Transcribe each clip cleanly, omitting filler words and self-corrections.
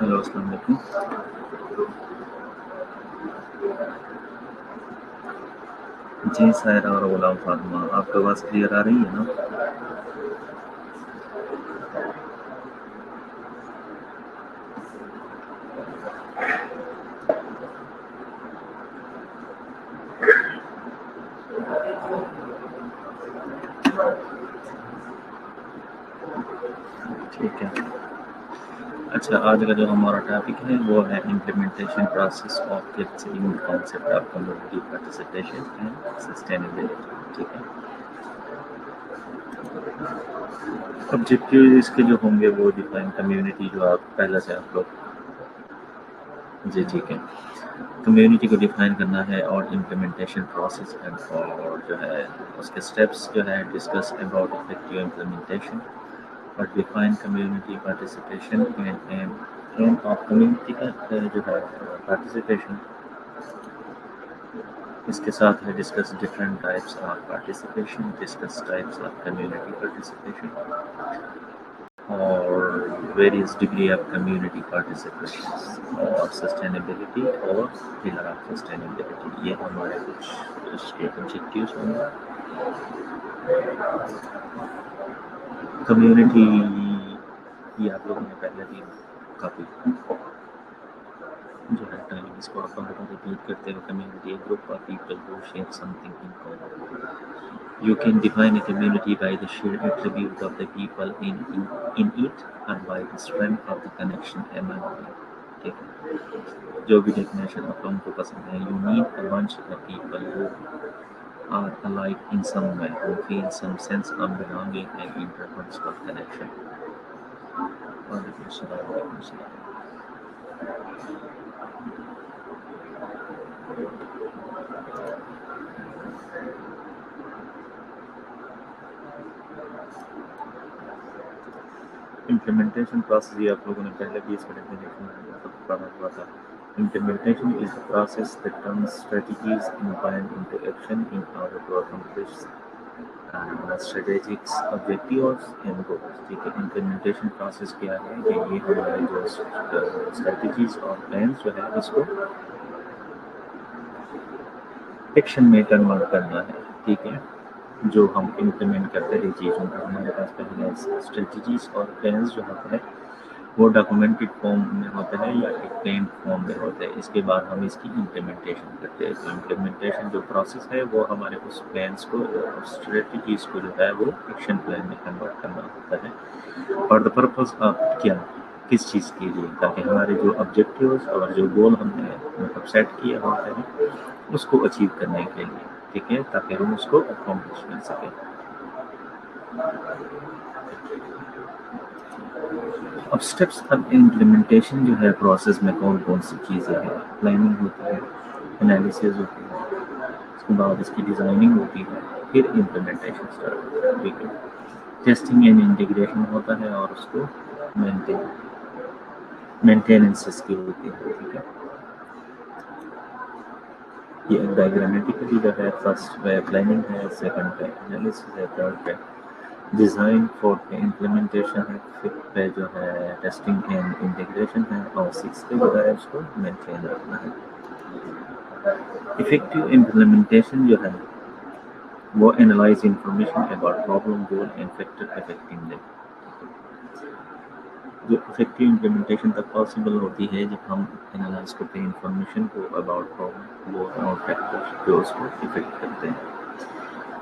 Hello السلام علیکم. جی سائرہ اور غلام فاطمہ، آپ کا آواز کلیئر آ رہی ہے نا؟ ٹھیک ہے. اچھا، آج کا جو ہمارا ٹاپک ہے وہ ہے implementation process of فلیکسبل concept of community participation and sustainability. ٹھیک ہے. آبجیکٹیو اس کے جو ہوں گے وہ ڈیفائن کمیونٹی، جو آپ پہلے سے آپ لوگ جی ٹھیک ہے. کمیونٹی کو ڈیفائن کرنا ہے اور امپلیمنٹیشن پروسیس اور جو ہے اس کے اسٹیپس جو ہے ڈسکس اباؤٹ افیکٹیو امپلیمنٹیشن اور define community participation and of community کا جو ہے پارٹیسپیشن. اس کے ساتھ ہے discuss different types of participation, discuss types of community participation اور various degree of community participation اور سسٹینیبلٹی اور پلر آف سسٹینیبلٹی. یہ ہمارے کچھ اس کے آبجیکٹیوز ہوں گے. کمیونٹی یہ آپ لوگوں نے پہلے بھی کافی جو ہے ٹائم اس کو آپ ریپیٹ کرتے ہوئے community a group of people who share some thing in common. You can define a community by the shared attribute of the people in it and by the strength of the connection among them. ٹھیک ہے. جو بھی definition آپ لوگوں کو پسند ہے. You need a bunch of people who are alike in some way, who feel some sense of belonging and interpersonal connection. وعلیکم السلام. وعلیکم السلام. امپلیمنٹیشن پروسیس یہ آپ لوگوں نے پہلے بھی اس کا ڈیفینیشن پڑھا ہوا تھا. Implementation is the process that turns strategies in plan into action in order to accomplish strategic objectives and goals. ٹھیک ہے. امپلیمنٹیشن پروسیس کیا ہے کہ یہ ہمارے جو اسٹریٹجیز اور پلانس جو ہے اس کو ایکشن میں کنورٹ کرنا ہے. ٹھیک ہے. جو ہم امپلیمنٹ کرتے ہیں چیزوں کو، ہمارے پاس پہلے اسٹریٹجیز اور پلانس جو ہوتے ہیں وہ ڈاکومنٹڈ فارم میں ہوتے ہیں یا ایک پلین فارم میں ہوتے ہیں. اس کے بعد ہم اس کی امپلیمنٹیشن کرتے ہیں. تو امپلیمنٹیشن جو پروسیس ہے وہ ہمارے اس پلانس کو اسٹریٹجیز کو جو ہے وہ ایکشن پلان میں کنورٹ کرنا ہوتا ہے. اور دا پرپز آف کیا کس چیز کے لیے، تاکہ ہمارے جو آبجیکٹیوز اور جو گول ہم نے مطلب سیٹ کیا ہوتے ہیں اس کو اچیو کرنے کے لیے. ٹھیک ہے. تاکہ ہم اس کو اکمپلش کر سکیں. اب اسٹیپس اب امپلیمنٹیشن جو ہے پروسیس میں کون کون سی چیزیں ہیں. پلاننگ ہوتی ہے، انالیسز ہوتی ہے، اس کے بعد اس کی ڈیزائننگ ہوتی ہے، پھر امپلیمنٹیشن اسٹارٹ ہوتا ہے. ٹھیک ہے. ٹیسٹنگ اینڈ انٹیگریشن ہوتا ہے اور اس کو مینٹیننس کی ہوتی ہے. ٹھیک ہے. یہ ڈائگرامیٹیکلی جو ہے فرسٹ پہ پلاننگ ہے، سیکنڈ پہ انالیسس ہے، تھرڈ پہ ڈیزائن، فورتھ پہ امپلیمنٹیشن ہے، ففتھ پہ جو ہے ٹیسٹنگ اینڈ انٹیگریشن ہے، اور سکس پہ جو ہے اس کو مینٹین رکھنا ہے۔ افیکٹو امپلیمنٹیشن جو ہے وہ analyze information about problem goal and factor affecting them, جو افیکٹو امپلیمنٹیشن تک پاسبل ہوتی ہے جب ہم انالائز کرتے ہیں انفارمیشن کو اباؤٹ پرابلم گول اور فیکٹر جو اس کو افیکٹ کرتے ہیں۔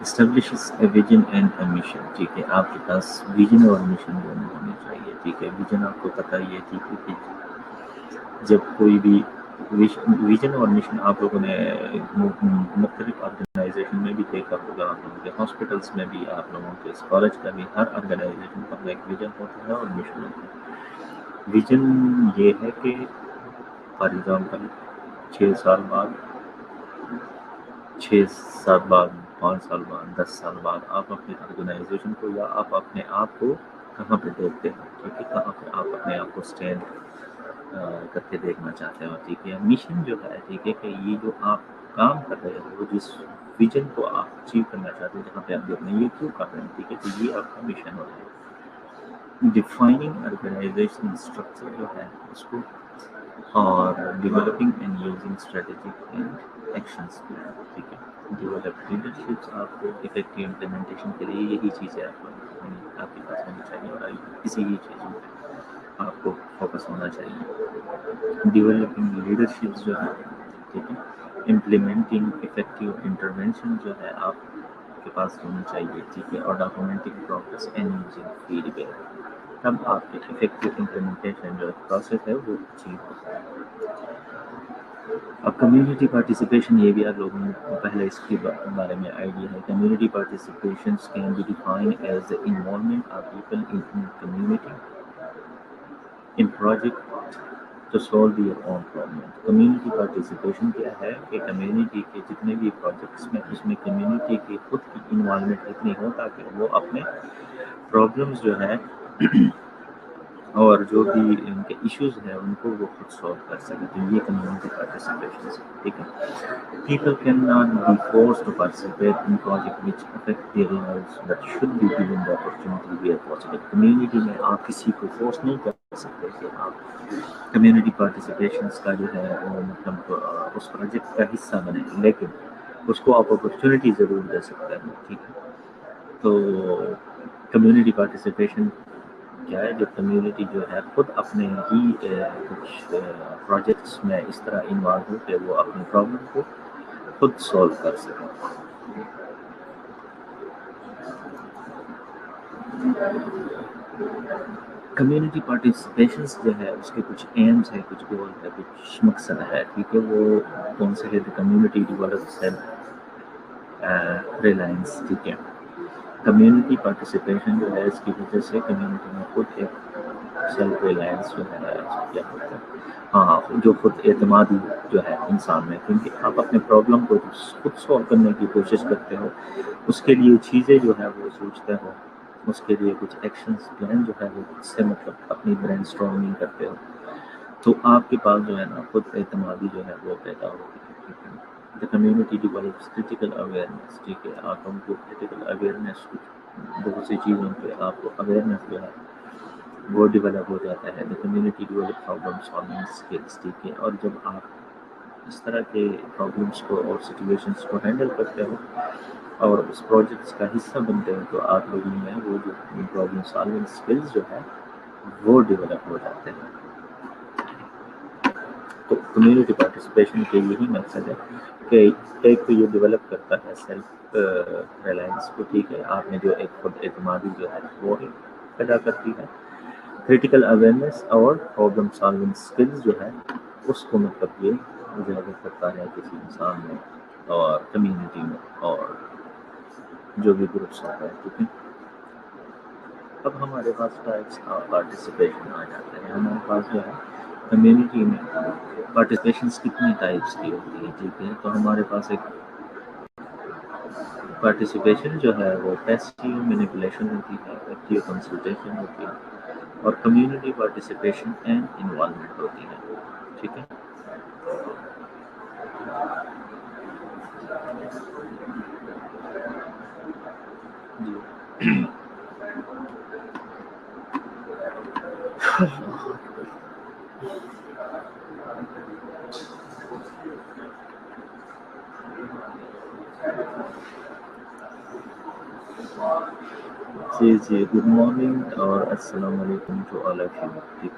Establishes a vision and a mission, ٹھیک ہے، آپ کے پاس ویژن اور مشن دونوں ہونے چاہیے، ٹھیک ہے۔ ویژن آپ کو پتہ ہی ہے، ٹھیک ہے، کہ جب کوئی بھی ویژن اور مشن آپ لوگوں نے مختلف آرگنائزیشن میں بھی دیکھا ہوگا، آپ لوگوں کے ہاسپٹلس میں بھی، آپ لوگوں کے کالج کا بھی، ہر آرگنائزیشن کا اپنا ایک ویژن ہوتا ہے اور مشن ہوتا ہے۔ ویژن یہ ہے کہ فار ایگزامپل 6 سال بعد، 6 سال بعد، 5 سال بعد، 10 سال بعد آپ اپنے آرگنائزیشن کو یا آپ اپنے آپ کو کہاں پہ دیکھتے ہیں، ٹھیک ہے، کہاں پہ آپ اپنے آپ کو اسٹینڈ کر کے دیکھنا چاہتے ہو، ٹھیک ہے۔ مشن جو ہے، ٹھیک ہے، کہ یہ جو آپ کام کر رہے ہو، جس ویژن کو آپ اچیو کرنا چاہتے ہیں، جہاں پہ آپ دیکھ رہے ہیں یہ کیوں کر رہے ہیں، ٹھیک ہے، تو یہ آپ کا مشن ہوتا ہے۔ ڈیفائننگ آرگنائزیشن اسٹرکچر جو ہے اس کو، اور developing and using strategic and actions plan, ٹھیک ہے۔ ڈیولپ لیڈرشپس آپ کو افیکٹو امپلیمنٹیشن کے لیے یہی چیزیں آپ کے پاس ہونی چاہیے، اور اسی ہی چیزوں پہ آپ کو فوکس ہونا چاہیے۔ ڈیولپنگ لیڈرشپ جو ہے، ٹھیک ہے، امپلیمنٹنگ افیکٹو انٹرونشن جو ہے آپ کے پاس ہونی چاہیے، ٹھیک ہے، اور documenting progress and using feedback, تب آپ کے افیکٹو امپلیمنٹیشن جو پروسیس ہے وہ اچیو ہوتا ہے۔ اب کمیونٹی پارٹیسپیشن، یہ بھی آپ لوگوں کو پہلے اس کے بارے میں آئیڈیا ہے۔ Community participation can be defined as the involvement of people in community in project to solve their own problem۔ Community participation کیا ہے کہ کمیونٹی کے جتنے بھی پروجیکٹس میں، اس میں کمیونٹی کی خود کی انوالومنٹ اتنی ہو تاکہ وہ اپنے پرابلمس جو ہے اور جو بھی ان کے ایشوز ہیں ان کو وہ خود سالو کر سکے، تو یہ کمیونٹی پارٹیسپیشن ہے، ٹھیک ہے۔ People can not be force to participate in project which affect their lives but should be given the opportunity where possible. Community میں آپ کسی کو فورس نہیں کر سکتے کہ آپ کمیونٹی پارٹیسپیشنس کا جو ہے مطلب اس پروجیکٹ کا حصہ بنیں، لیکن اس کو آپ اپرچونٹی ضرور دے سکتے ہیں، ٹھیک ہے۔ تو کمیونٹی پارٹیسپیشن کیا ہے، جو کمیونٹی جو ہے خود اپنے ہی کچھ پروجیکٹس میں اس طرح انوالو ہو کہ وہ اپنی پرابلم کو خود سولو کر سکیں۔ کمیونٹی پارٹیسپیشنس جو ہے اس کے کچھ ایمز ہے، کچھ گول ہے، کچھ مقصد ہے، ٹھیک ہے۔ وہ کون سے ہے؟ کمیونٹی ڈیولپ سیلف ریلائنس، ٹھیک ہے۔ کمیونٹی پارٹیسپیشن جو ہے اس کی وجہ سے کمیونٹی میں خود ایک سیلف ریلائنس جو ہے کیا ہوتا ہے، ہاں، جو خود اعتمادی جو ہے انسان میں، کیونکہ آپ اپنے پرابلم کو خود سولو کرنے کی کوشش کرتے ہو، اس کے لیے چیزیں جو ہے وہ سوچتے ہو، اس کے لیے کچھ ایکشنز پلان جو ہے وہ خود سے مطلب اپنی برین اسٹارمنگ کرتے ہو، تو آپ کے پاس جو ہے نا خود اعتمادی جو ہے وہ پیدا ہوتی ہے، ٹھیک ہے۔ The community develops critical awareness، ٹھیک ہے، آپ ہم کو critical awareness بہت سی چیزوں پہ آپ کو اویئرنیس جو ہے وہ ڈیولپ ہو جاتا ہے۔ The community develop problem solving skills، ٹھیک ہے، اور جب آپ اس طرح کے پرابلمس کو اور سچویشنس کو ہینڈل کرتے ہو اور اس پروجیکٹس کا حصہ بنتے ہو، تو آپ لوگوں میں وہ جو پرابلم سالونگ اسکلز جو ہے وہ ڈیولپ ہو جاتے ہیں۔ تو کمیونٹی پارٹیسپیشن کے یہی مقصد ہے کہ ایک تو یہ ڈیولپ کرتا ہے سیلف ریلائنس کو، ٹھیک ہے، آپ نے جو ایک خود اعتمادی جو ہے وہ پیدا کرتی ہے۔ کریٹیکل اویئرنیس اور پرابلم سالونگ اسکلز جو ہے اس کو مطلب یہ اجاگر کرتا ہے کسی انسان میں اور کمیونٹی میں اور جو بھی گروپس ہوتا ہے، ٹھیک ہے۔ اب ہمارے پاس ٹائپس آف پارٹیسپیشن آ جاتے ہیں۔ ہمارے پاس جو ہے کمیونٹی میں پارٹیسپیشنس کتنی ٹائپس کی ہوتی ہے، ٹھیک ہے۔ تو ہمارے پاس ایک پارٹیسپیشن جو ہے وہ پیسیو مینیپولیشن ہوتی ہے، ایکٹیو کنسلٹیشن ہوتی ہے، اور کمیونٹی پارٹیسپیشن اینڈ انوالومنٹ ہوتی ہے، ٹھیک ہے۔ جی گڈ مارننگ اور السلام علیکم ٹو آل آف یو.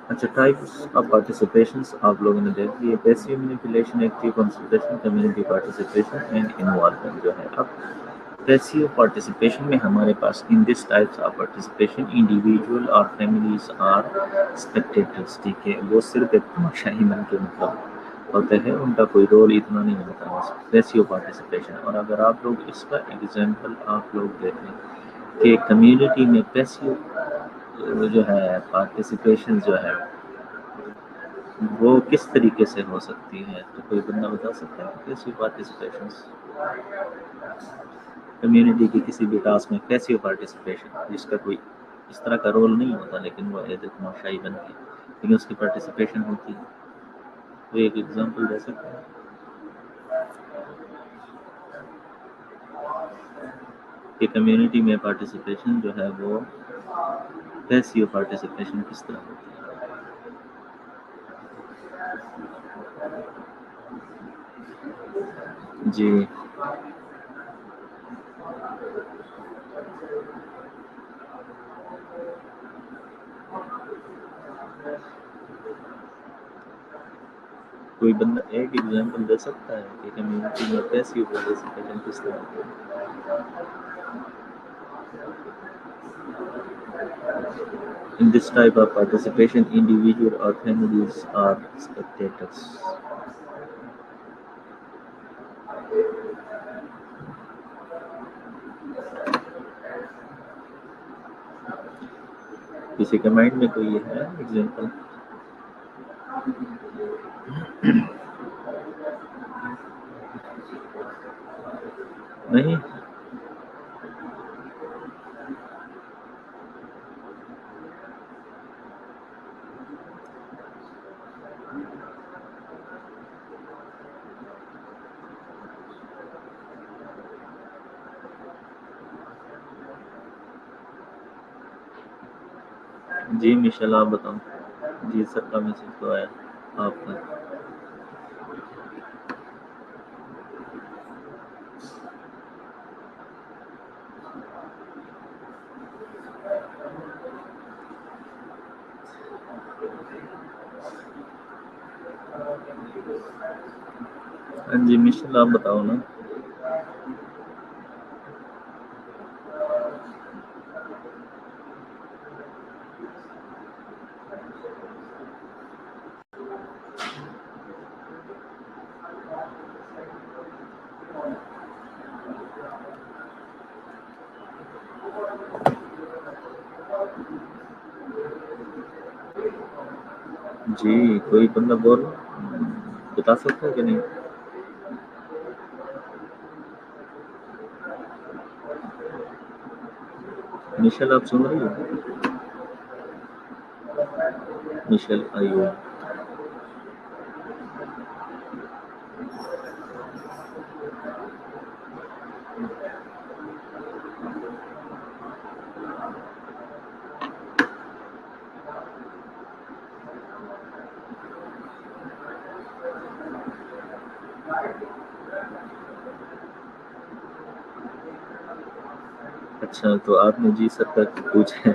اچھا ٹائپس آف پارٹیسپیشنس آپ لوگوں نے دیکھ لیے. Passive manipulation, active consultation, community participation and involvement جو ہے. اب پیسیو پارٹیسپیشن میں ہمارے پاس ان دس ٹائپس آف پارٹیسپیشن انڈیویجول اور فیملیز آر اسپیکٹیٹرس. ٹھیک ہے, وہ صرف ایک تماشائی من کے مطلب ہوتے ہیں, ان کا کوئی رول اتنا نہیں ہوتا بس پیسیو پارٹیسپیشن. اور اگر آپ لوگ اس کا ایگزامپل آپ لوگ دیکھیں کہ کمیونٹی میں پیسیو جو ہے پارٹیسپیشن جو ہے وہ کس طریقے سے ہو سکتی ہے, تو کوئی بندہ بتا سکتا ہے پیسیو پارٹیسپیشن کمیونٹی کی کسی بھی ٹاسک میں پیسیو پارٹیسپیشن جس کا کوئی اس طرح کا رول نہیں ہوتا لیکن وہ ایز اے تماشائی بن کے لیکن اس کی پارٹیسپیشن ہوتی ہے, تو ایک ایگزامپل دے سکتے ہیں کہ کمیونٹی میں پارٹیسپیشن جو ہے وہ پیسیو پارٹیسپیشن کس طرح ہوتی ہے. جی کوئی بندہ ایک ایگزامپل دے سکتا ہے کہ کمیونٹی میں پیسیو پارٹیسپیشن کس طرح ہوتی ہے. In this type of participation, individual or families are spectators. کسی کے مائنڈ میں کوئی ہے ایگزامپل؟ نہیں. جی مشل آپ بتاؤ. جی سر کا میسج تو آیا آپ کا. ہاں جی مشل آپ بتاؤ نا. جی کوئی بندہ بول بتا سکتا ہے کہ نہیں؟ مشل آپ سن رہی ہو؟ مشل آئیو. اچھا تو آپ نے جی سر تک پوچھے.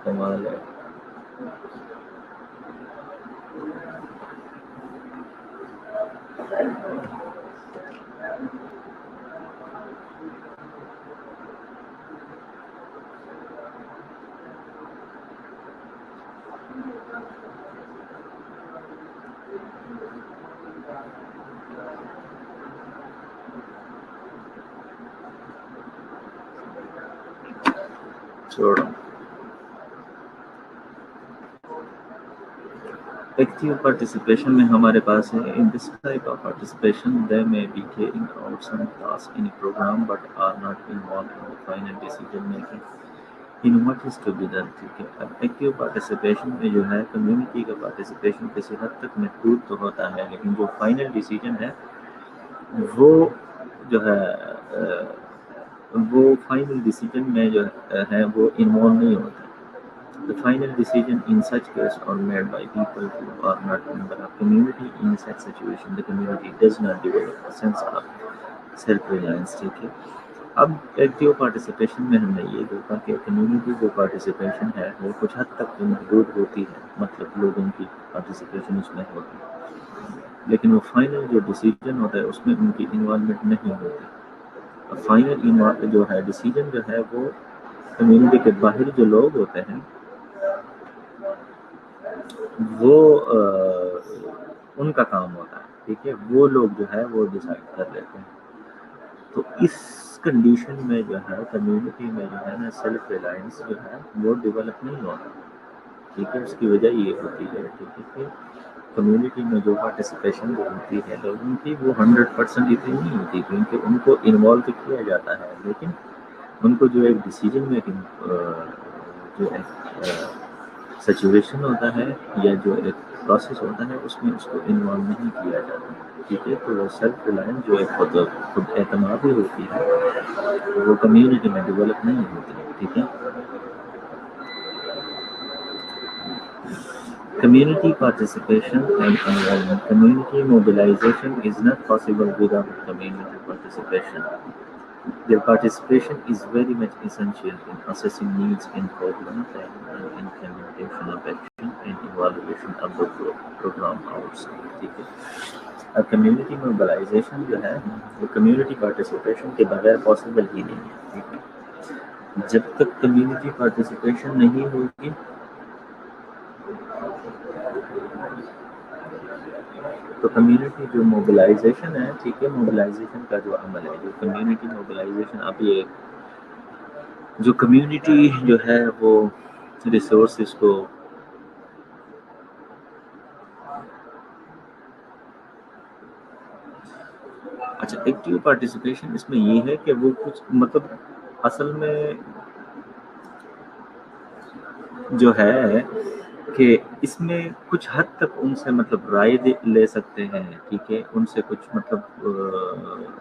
کمال ہے. چھوڑو. ایکٹیو پارٹیسپیشن میں ہمارے پاس ہے in this type of participation they may be carrying out some task in a program but are not involved in the final decision making. In what is to be done. ٹھیک ہے. اب active participation میں جو ہے community کا participation کسی حد تک محدود تو ہوتا ہے، لیکن جو فائنل ڈیسیجن ہے وہ جو ہے وہ فائنل ڈیسیجن میں جو ہے وہ انوالو نہیں ہوتا. The final decision in such case are made by people who are not member of community. In such situation, the community does not develop a sense of self-reliance. ٹھیک ہے. اب active participation میں ہم نے یہ دیکھا کہ کمیونٹی جو پارٹیسپیشن ہے وہ کچھ حد تک تو محدود ہوتی ہے، مطلب لوگوں کی پارٹیسپیشن اس میں ہوتی ہے، لیکن وہ فائنل جو ڈیسیجن ہوتا ہے اس میں ان کی انوالومنٹ نہیں ہوتی. فائنل جو ہے ڈیسیجن جو ہے وہ کمیونٹی کے باہر جو لوگ ہوتے ہیں وہ ان کا کام ہوتا ہے. ٹھیک ہے. وہ لوگ جو ہے وہ ڈیسائیڈ کر لیتے ہیں. تو اس کنڈیشن میں جو ہے کمیونٹی میں جو ہے نا سیلف ریلائنس جو ہے وہ ڈیولپ نہیں ہوتا. ٹھیک ہے. اس کی وجہ یہ ہوتی ہے ٹھیک ہے کہ کمیونٹی میں جو پارٹیسپیشن جو ہوتی ہے لوگوں کی وہ 100% اتنی نہیں ہوتی، کیونکہ ان کو انوالو تو کیا جاتا ہے، لیکن ان کو جو ایک ڈیسیجن میکنگ جو ایک سچویشن ہوتا ہے یا جو ایک پروسیس ہوتا ہے اس میں اس کو انوالو نہیں کیا جاتا. ٹھیک ہے. تو وہ سیلف ریلائنس جو ایک خود اعتمادی ہوتی ہے وہ کمیونٹی میں ڈیولپ نہیں ہوتی. ٹھیک ہے. Community participation and involvement. Community mobilization is not possible without community participation. Their participation is very much essential in assessing needs in problem planning and in implementation of action and evaluation of the program outcome. ٹھیک ہے. اب community mobilisation جو ہے وہ community participation کے بغیر possible ہی نہیں ہے. ٹھیک ہے. جب تک کمیونٹی پارٹیسپیشن نہیں ہوگی تو کمیونٹی جو موبلائزیشن ہے ٹھیک ہے موبلائزیشن کا جو عمل ہے جو کمیونٹی موبلائزیشن اب یہ جو کمیونٹی جو ہے وہ ریسورسز کو اچھا ایکٹیو پارٹیسپیشن اس میں یہ ہے کہ وہ کچھ مطلب اصل میں جو ہے کہ اس میں کچھ حد تک ان سے مطلب رائے لے سکتے ہیں. ٹھیک ہے. ان سے کچھ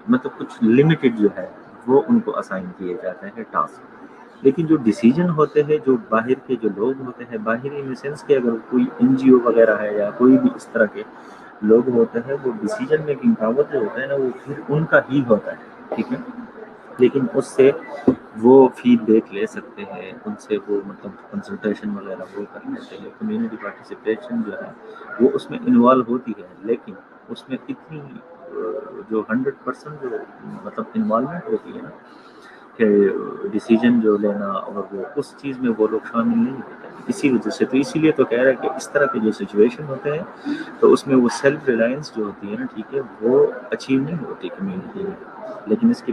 مطلب کچھ لمیٹڈ جو ہے وہ ان کو اسائن کیے جاتے ہیں ٹاسک، لیکن جو ڈیسیجن ہوتے ہیں جو باہر کے جو لوگ ہوتے ہیں باہر ان سینس کہ اگر کوئی این جی او وغیرہ ہے یا کوئی بھی اس طرح کے لوگ ہوتے ہیں وہ ڈیسیجن میکنگ پاور جو ہوتا ہے نا وہ پھر ان کا ہی ہوتا ہے. ٹھیک ہے. لیکن اس سے وہ فیڈ بیک لے سکتے ہیں، ان سے وہ مطلب کنسلٹیشن وغیرہ وہ کر لیتے ہیں. کمیونٹی پارٹیسپیشن جو ہے وہ اس میں انوالو ہوتی ہے، لیکن اس میں اتنی جو 100% جو مطلب انوالومنٹ ہوتی ہے نا کہ ڈیسیجن جو لینا اور وہ اس چیز میں وہ لوگ شامل نہیں ہوتے. اسی وجہ سے تو اسی لیے تو کہہ رہا ہے کہ اس طرح کے جو سچویشن ہوتے ہیں تو اس میں وہ سیلف ریلائنس جو ہوتی ہے نا ٹھیک ہے وہ اچیو نہیں ہوتی کمیونٹی میں. لیکن اس کی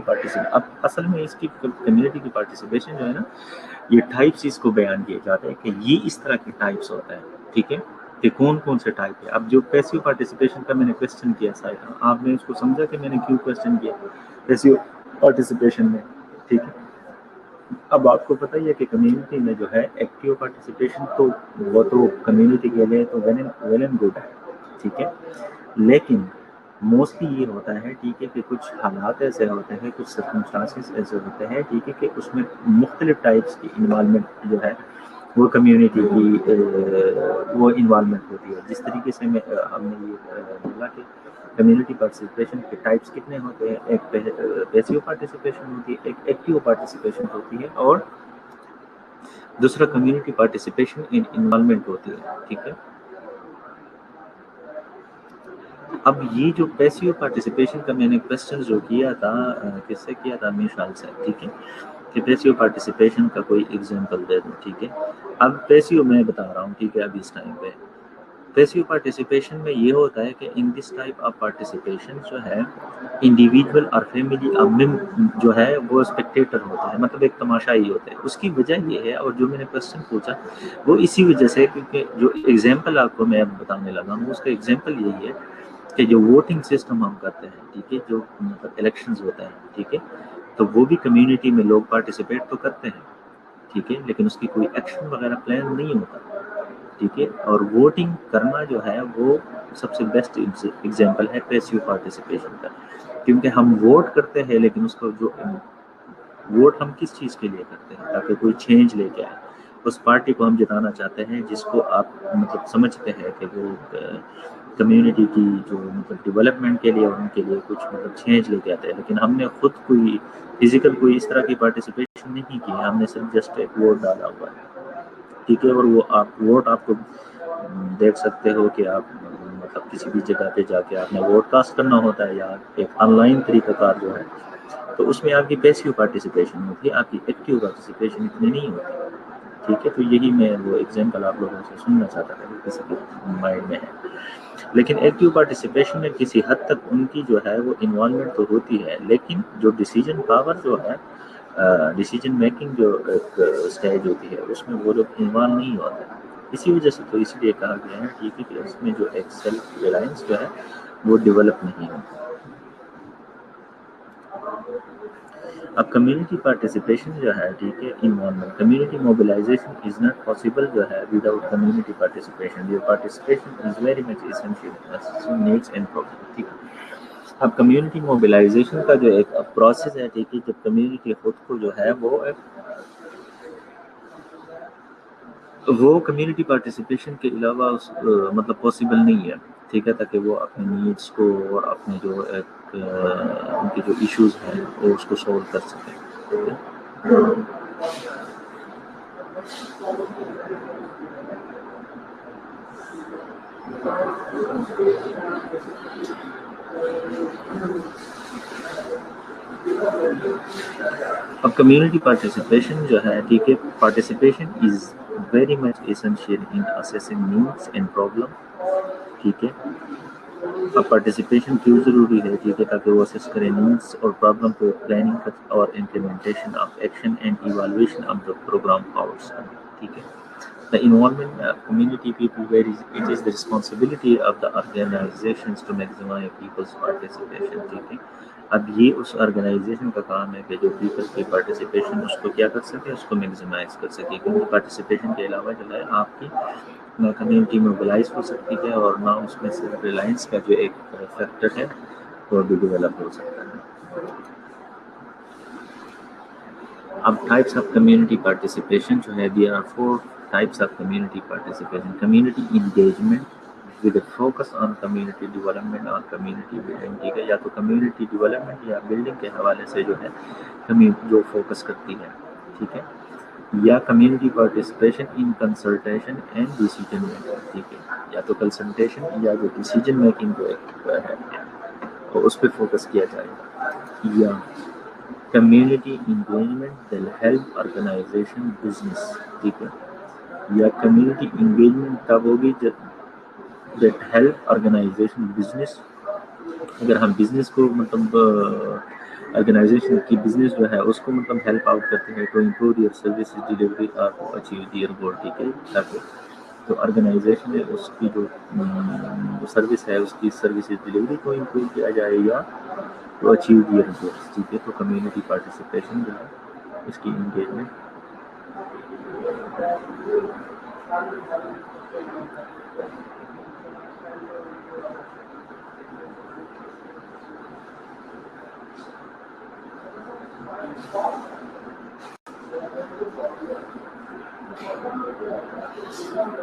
اب اصل میں اس کی کمیونٹی کی پارٹیسپیشن جو ہے نا یہ ٹائپس اس کو بیان کیے جاتے ہیں کہ یہ اس طرح کے ٹائپس ہوتا ہے. ٹھیک ہے. کہ کون کون سے ٹائپ ہے. اب جو پیسیو پارٹیسپیشن کا میں نے کویسچن کیا آپ نے اس کو سمجھا کہ میں نے کیوں کویسچن کیا پیسیو پارٹیسپیشن میں. ٹھیک ہے. اب آپ کو پتہ ہی ہے کہ کمیونٹی میں جو ہے ایکٹیو پارٹیسپیشن تو وہ تو کمیونٹی کے لیے تو ویل اینڈ گڈ ہے. ٹھیک ہے. لیکن موسٹلی یہ ہوتا ہے ٹھیک ہے کہ کچھ حالات ایسے ہوتے ہیں کچھ سرکمسٹانسز ایسے ہوتے ہیں ٹھیک ہے کہ اس میں مختلف ٹائپس کی انوالومنٹ جو ہے وہ کمیونٹی کی وہ انوالومنٹ ہوتی ہے. جس طریقے سے ہم نے یہ بولا کہ کمیونٹی پارٹیسپیشن کے ٹائپس کتنے ہوتے ہیں. ایک پیسیو پارٹیسپیشن ہوتی ہے، ایک ایکٹیو پارٹیسپیشن ہوتی ہے، اور دوسرا کمیونٹی پارٹیسپیشن ان انوالومنٹ ہوتی ہے. ٹھیک ہے. اب یہ جو پیسیو پارٹیسپیشن کا میں نے کویسچن جو کیا تھا کس سے کیا تھا میشال سے. ٹھیک ہے. کہ پیسیو پارٹیسپیشن کا کوئی ایگزامپل دے دوں. ٹھیک ہے. اب پیسیو میں بتا رہا ہوں ٹھیک ہے. اب اس ٹائم پہ پیسیو پارٹیسپیشن میں یہ ہوتا ہے کہ ان دس ٹائپ آف پارٹیسپیشن جو ہے انڈیویجول اور فیملی جو ہے وہ اسپیکٹیٹر ہوتا ہے، مطلب ایک تماشائی ہوتا ہے. اس کی وجہ یہ ہے اور جو میں نے کویسچن پوچھا وہ اسی وجہ سے کیونکہ جو ایگزامپل آپ کو میں اب بتانے لگا ہوں اس کا ایگزامپل یہی ہے کہ جو ووٹنگ سسٹم ہم کرتے ہیں ٹھیک ہے جو مطلب الیکشنز ہوتا ہے ٹھیک ہے تو وہ بھی کمیونٹی میں لوگ پارٹیسپیٹ تو کرتے ہیں. ٹھیک ہے، لیکن اس کی کوئی ایکشن وغیرہ پلان نہیں ہوتا، ٹھیک ہے. اور ووٹنگ کرنا جو ہے وہ سب سے بیسٹ ایگزامپل ہے پیسیو پارٹیسپیشن کا، کیونکہ ہم ووٹ کرتے ہیں لیکن اس کو جو ووٹ ہم کس چیز کے لیے کرتے ہیں؟ تاکہ کوئی چینج لے کے آئے، اس پارٹی کو ہم جتانا چاہتے ہیں جس کو آپ مطلب سمجھتے ہیں کہ وہ کمیونٹی کی جو مطلب ڈیولپمنٹ کے لیے ان کے لیے کچھ مطلب چینج لے کے آتے ہیں. لیکن ہم نے خود کوئی فزیکل کوئی اس طرح کی پارٹیسپیشن نہیں کی ہے، ہم نے صرف جسٹ ایک ووٹ ڈالا ہوا ہے، ٹھیک ہے. اور وہ آپ ووٹ آپ کو دیکھ سکتے ہو کہ آپ مطلب کسی بھی جگہ پہ جا کے آپ نے ووٹ کاسٹ کرنا ہوتا ہے، یا ایک آن لائن طریقہ کار جو ہے، تو اس میں آپ کی پیسیو پارٹیسپیشن ہوتی ہے، آپ کی ایکٹیو پارٹیسپیشن اتنی نہیں ہوتی، ٹھیک ہے. تو یہی میں وہ ایگزامپل آپ لوگوں سے سننا چاہتا تھا کہ کسی کے مائنڈ میں ہے. لیکن ایکٹیو پارٹیسپیشن میں کسی حد تک ان کی جو ہے وہ انوالومنٹ تو ہوتی ہے، لیکن جو ڈیسیجن پاور جو ہے، ڈیسیجن میکنگ جو ایک اسٹیج ہوتی ہے، اس میں وہ لوگ انوالو نہیں ہوتے. اسی وجہ سے تو اس لیے کہا گیا ہے ٹھیک ہے کہ اس میں جو ایک سیلف ریلائنس جو ہے وہ ڈیولپ نہیں ہوتی. اب کمیونٹی پارٹیسپیشن جو ہے ٹھیک ہے، involvement community mobilization is not possible جو ہے وداؤٹ کمیونٹی پارٹیسپیشن. یہ participation is very much essential needs and problem, ٹھیک ہے. اب کمیونٹی موبلائزیشن کا جو ایک پروسیس ہے ٹھیک ہے، جب کمیونٹی خود کو جو ہے وہ کمیونٹی پارٹیسپیشن کے علاوہ مطلب پاسبل نہیں ہے، ٹھیک ہے، تاکہ وہ اپنے نیڈس کو اور اپنے جو ایک ان کے جو ایشوز ہیں وہ اس کو سولو کر سکیں، ٹھیک ہے. اب کمیونٹی پارٹیسپیشن جو ہے ٹھیک ہے، participation is very much essential in assessing needs and problem, ٹھیک ہے. اب پارٹیسپیشن کیوں ضروری ہے ٹھیک ہے، تاکہ وہ اسیس کرے نیڈس اور پرابلم کو پلاننگ اور implementation of action and evaluation of the programme outs, ٹھیک ہے. The involvement of community people varies. It is the responsibility of the organizations to maximize people's participation. ٹھیک ہے. اب یہ اس آرگنائزیشن کا کام ہے کہ جو پیپل کی پارٹیسپیشن اس کو کیا کر سکے، اس کو میگزیمائز کر سکے، کیونکہ پارٹیسپیشن کے علاوہ جو ہے آپ کی نہ کمیونٹی موبلائز ہو سکتی ہے، اور نہ اس میں صرف ریلائنس کا جو ایک فیکٹر ہے وہ بھی ڈیولپ ہو سکتا ہے. اب ٹائپس آف کمیونٹی پارٹیسپیشن جو ہے، there are 4 types of community participation. Community engagement with a focus on community development اور community building، ٹھیک ہے. یا تو community development یا building کے حوالے سے جو ہے جو فوکس کرتی ہے، ٹھیک ہے. یا community participation in consultation and decision making, ٹھیک ہے. یا تو کنسلٹیشن یا جو ڈیسیجن میکنگ جو ہے تو اس پہ فوکس کیا جائے گا. یا community engagement will help organization business, ٹھیک ہے. یا کمیونٹی انگیجمنٹ تب ہوگی جب دیٹ ہیلپ آرگنائزیشن بزنس، اگر ہم بزنس کو مطلب آرگنائزیشن کی بزنس جو ہے اس کو مطلب ہیلپ آؤٹ کرتے ہیں to improve their services delivery اور ٹو اچیو دیئر گول، ٹھیک ہے. تاکہ جو آرگنائزیشن ہے اس کی جو سروس ہے اس کی سروسز ڈیلیوری کو امپروو کیا جائے یا ٹو اچیو دیئر گولس، ٹھیک ہے. تو کمیونٹی پارٹیسپیشن جو ہے اس کی engagement.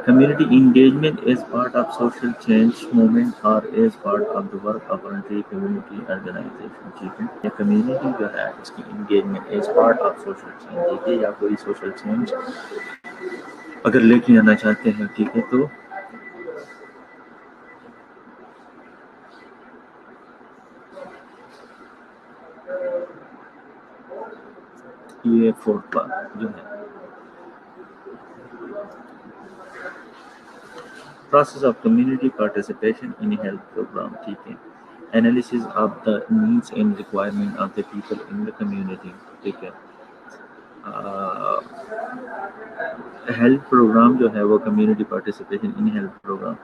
Community engagement is part of social change movement or is part of the work of anti-community organization، ٹھیک ہے. یا کمیونٹی جو ہے اس کی engagement is part of social change، ٹھیک ہے. یا کوئی سوشل چینج اگر لے کے آنا چاہتے ہیں، ٹھیک ہے، تو یہ 4th بات جو ہے process of community participation in health program، ٹھیک ہے. Analysis of the needs and requirement of the people in the community، ٹھیک ہے. ہیلتھ پروگرام جو ہے وہ community participation in health programme,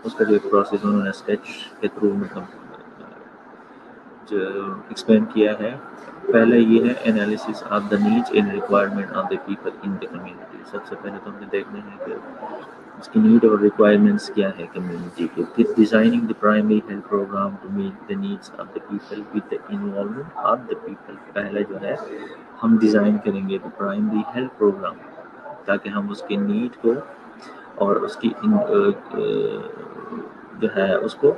اس کا جو ایک پروسیس انہوں نے اسکیچ کے تھرو مطلب ایکسپلین کیا ہے. پہلا یہ ہے analysis of the needs and requirement of the people in the community. سب سے پہلے تو ہمیں دیکھنا ہے کہ اس کی نیڈ اور ریکوائرمنٹس کیا ہے کمیونٹی کے. پھر designing the primary health program to meet the needs of the people with the involvement of the people. پہلا جو ہے ہم ڈیزائن کریں گے دا پرائمری ہیلتھ پروگرام تاکہ ہم اس کی نیڈ کو اور اس کی جو ہے اس کو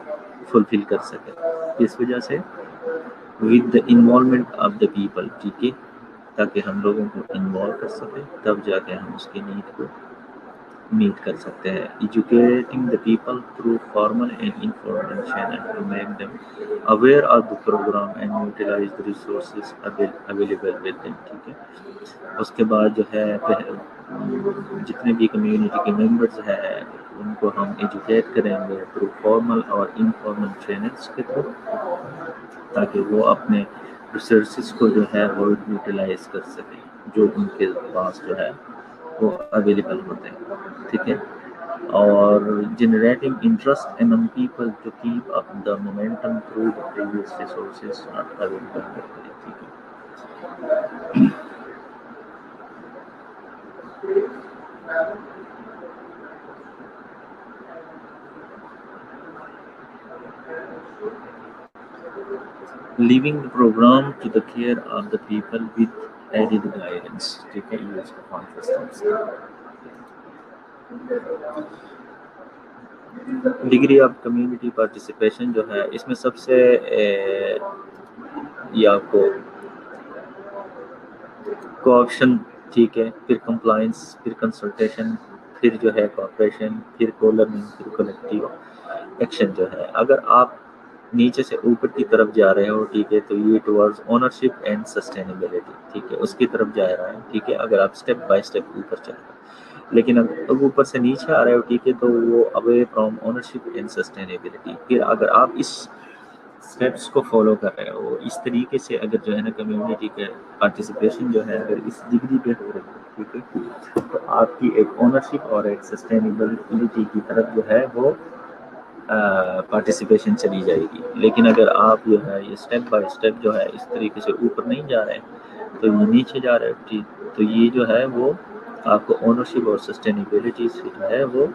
فلفل کر سکیں. اس وجہ سے with the involvement of the people, ٹھیک ہے، تاکہ ہم لوگوں کو انوالو کر سکیں، تب جا کے ہم اس کی نیڈ کو میٹ کر سکتے ہیں. Educating the people through formal and information and to make them aware of the program and utilize the resources available with them. ٹھیک ہے. اس کے بعد جو ہے جتنے بھی کمیونٹی کے ممبرز ہیں ان کو ہم ایجوکیٹ کریں گے تھرو فارمل اور انفارمل ٹریننگس کے تھرو، تاکہ وہ اپنے ریسورسز کو جو ہے وہ یوٹیلائز کر سکیں جو ان کے پاس جو ہے وہ اویلیبل ہوتے ہیں. ٹھیک ہے. اور generating interest among people to keep up the momentum through the previous resources not available. ٹھیک ہے. Leaving the program to the care of the people with added guidance. ٹھیک ہے. یہ اس کا کانسیسٹنس. ڈگری آف کمیونٹی پارٹیسپیشن جو ہے اس میں سب سے یہ آپ کو کوآپشن، ٹھیک ہے، پھر کمپلائنس، پھر کنسلٹیشن، پھر جو ہے کوآپریشن، پھر کولرننگ، پھر کلیکٹیو ایکشن جو ہے. اگر آپ نیچے سے اوپر کی طرف جا رہے ہو، ٹھیک ہے، تو یہ ٹورڈز اونرشپ اینڈ سسٹینیبلٹی، ٹھیک ہے، اس کی طرف جا رہا ہے. ٹھیک ہے. اگر آپ اسٹیپ بائی اسٹیپ اوپر چل رہے ہیں، لیکن اگر اوپر سے نیچے آ رہے ہو، ٹھیک ہے، تو وہ away from ownership and sustainability. پھر اگر آپ اس اسٹیپس کو فالو کر رہے ہو اس طریقے سے، اگر جو ہے نا کمیونٹی کے پارٹیسپیشن جو ہے اگر اس ڈگری پہ ہو رہی ہے، ٹھیک ہے، تو آپ کی ایک اونرشپ اور ایک سسٹینیبلٹی کی طرف جو ہے وہ پارٹیسپیشن چلی جائے گی. لیکن اگر آپ جو ہے یہ اسٹیپ بائی اسٹیپ جو ہے اس طریقے سے اوپر نہیں جا رہے ہیں تو یہ نیچے جا رہے ہیں، تو یہ جو ہے وہ آپ کو اونرشپ اور سسٹینیبلٹی سے جو ہے وہ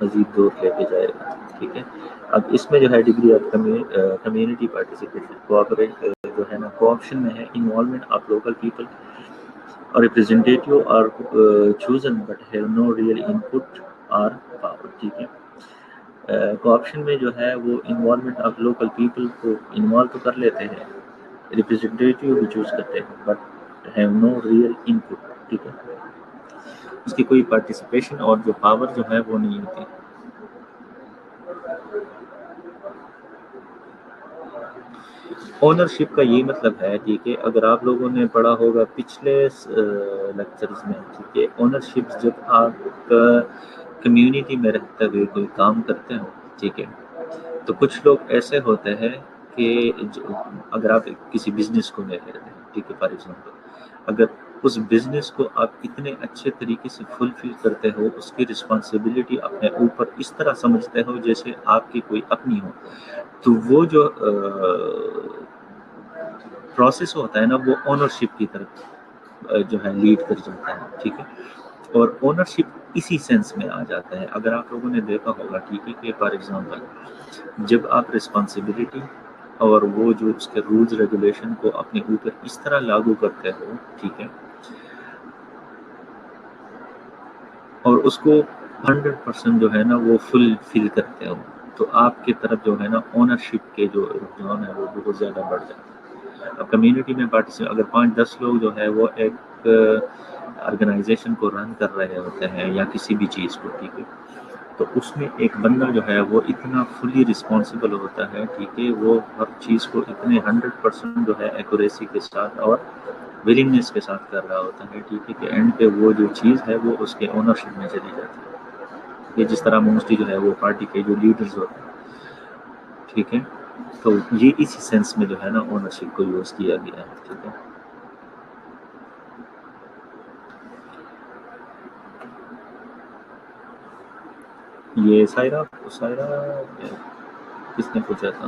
مزید دور لے کے جائے گا. ٹھیک ہے. اب اس میں جو ہے degree of community participation cooperate جو ہے نا کوآپشن میں ہے انوالومنٹ آف لوکل پیپل اور representative are chosen but have no real input or power. ٹھیک ہے. کوآپشن میں جو ہے وہ انوالومنٹ آف لوکل پیپل کو انوالو تو کر لیتے ہیں، ریپرزینٹیٹیو بھی چوز کرتے ہیں، but have no real input. ٹھیک ہے. اس کی کوئی پارٹیسپیشن اور جو پاور جو ہے وہ نہیں ہوتی. اونرشپ کا یہ مطلب ہے، ٹھیک ہے، اگر آپ لوگوں نے پڑھا ہوگا پچھلے لیکچرز میں، ٹھیک ہے، اونرشپ جب آپ کمیونٹی میں رہتے ہوئے کوئی کام کرتے ہو، ٹھیک ہے، تو کچھ لوگ ایسے ہوتے ہیں کہ اگر آپ کسی بزنس کو لے لیتے ہیں، ٹھیک ہے، فار ایگزامپل، اگر اس بزنس کو آپ اتنے اچھے طریقے سے فلفل کرتے ہو، اس کی رسپانسبلٹی اپنے اوپر اس طرح سمجھتے ہو جیسے آپ کی کوئی اپنی ہو، تو وہ جو پروسیس ہوتا ہے نا وہ اونرشپ کی طرف جو ہے لیڈ کر جاتا ہے. ٹھیک ہے. اور اونرشپ اسی سینس میں آ جاتا ہے. اگر آپ لوگوں نے دیکھا ہوگا، ٹھیک ہے، کہ فار ایگزامپل جب آپ رسپانسبلٹی اور وہ جو اس کے رولز ریگولیشن کو اپنے اوپر اس طرح لاگو کرتے ہو، ٹھیک ہے، اور اس کو 100% جو ہے نا وہ فل فل کرتے ہو، تو آپ کی طرف جو ہے نا اونرشپ کے جو رجحان ہے وہ بہت زیادہ بڑھ جاتا ہے. اب کمیونٹی میں پارٹیسپیٹ اگر 5-10 لوگ جو ہے وہ ایک آرگنائزیشن کو رن کر رہے ہوتے ہیں یا کسی بھی چیز کو، ٹھیک ہے، تو اس میں ایک بندہ جو ہے وہ اتنا فلی رسپانسبل ہوتا ہے، ٹھیک ہے، وہ ہر چیز کو اتنے 100% جو ہے ایکوریسی کے ساتھ اور ولنگنس کے ساتھ کر رہا ہوتا ہے، ٹھیک ہے، کہ اینڈ پہ وہ جو چیز ہے وہ اس کے اونرشپ میں چلی جاتی ہے. یہ جس طرح موسٹلی جو ہے وہ پارٹی کے جو لیڈرز ہوتے ہیں، ٹھیک ہے، تو یہ اسی سینس میں جو ہے نا اونرشپ کو یوز کیا گیا ہے. ٹھیک ہے. یہ سائرہ کس نے پوچھا تھا؟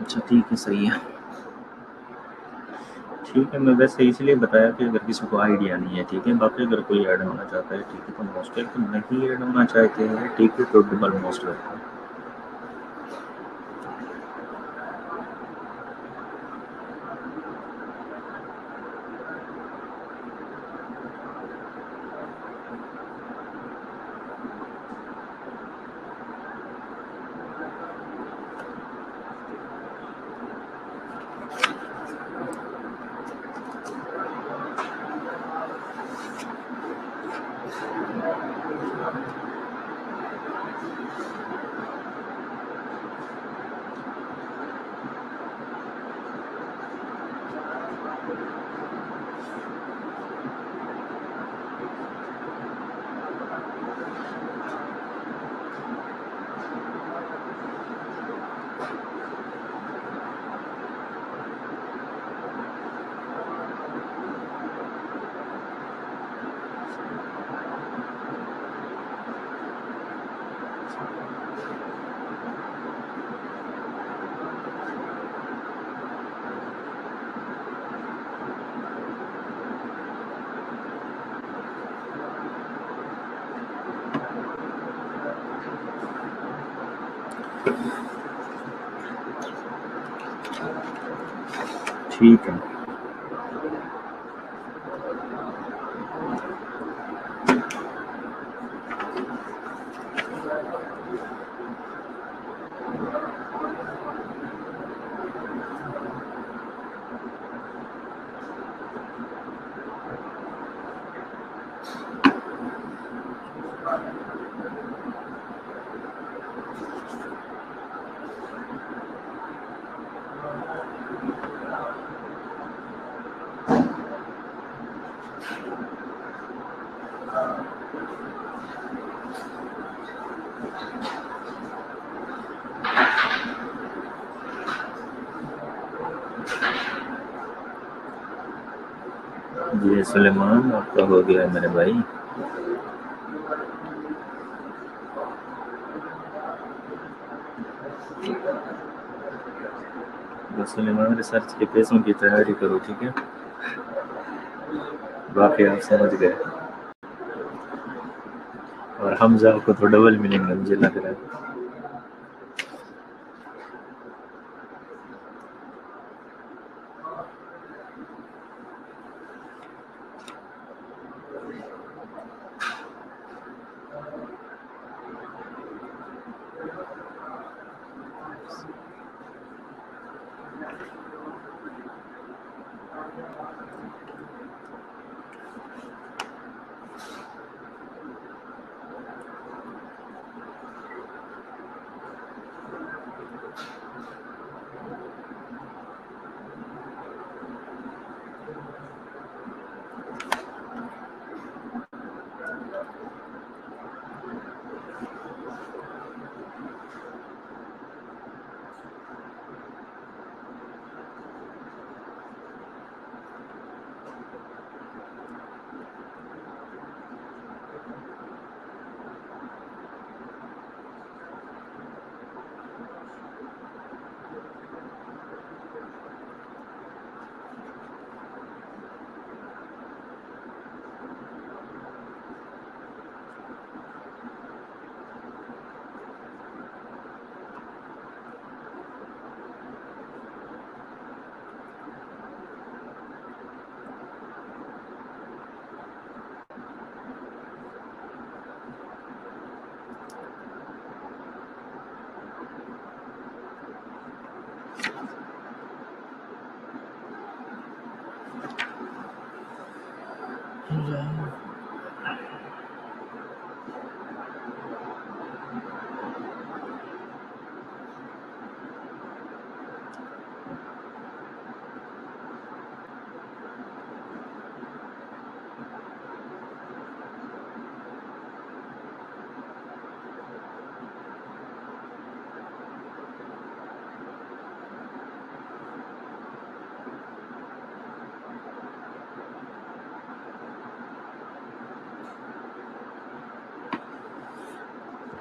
اچھا ٹھیک ہے، صحیح ہے. ٹھیک ہے، میں ویسے اس لیے بتایا کہ اگر کسی کو آئیڈیا نہیں ہے ٹھیک ہے، باقی اگر کوئی ایڈ ہونا چاہتا ہے ٹھیک ہے تو موسٹ ویلکم، نہیں ایڈ ہونا چاہتے ہیں ٹھیک ہے تو ڈبل موسٹ ویلکم. ٹھیک ہے. جی سلیمان، آپ کا ہو گیا ہے میرے بھائی. بس سلیمان ریسرچ کے پیسوں کی تیاری کرو ٹھیک ہے، باقی آپ سمجھ گئے. اور حمزہ کو تو ڈبل ملیں گے مجھے لگ رہا ہے.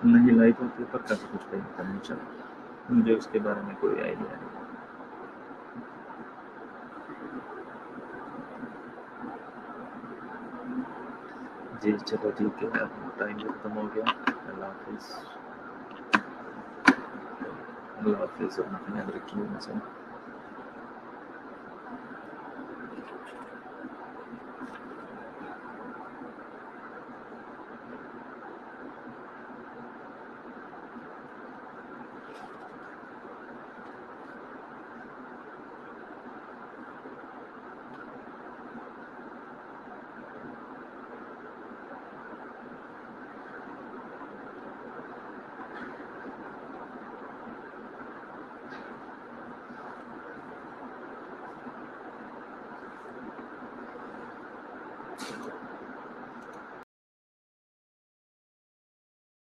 نہیں لائٹ اور پیپر کا تو کچھ نہیں کرنا چاہتا، مجھے اس کے بارے میں کوئی آئیڈیا نہیں. جی چلو ٹھیک ہے، اب ٹائم بھی ختم ہو گیا. اللہ حافظ. اللہ حافظ، اپنا خیال رکھیے.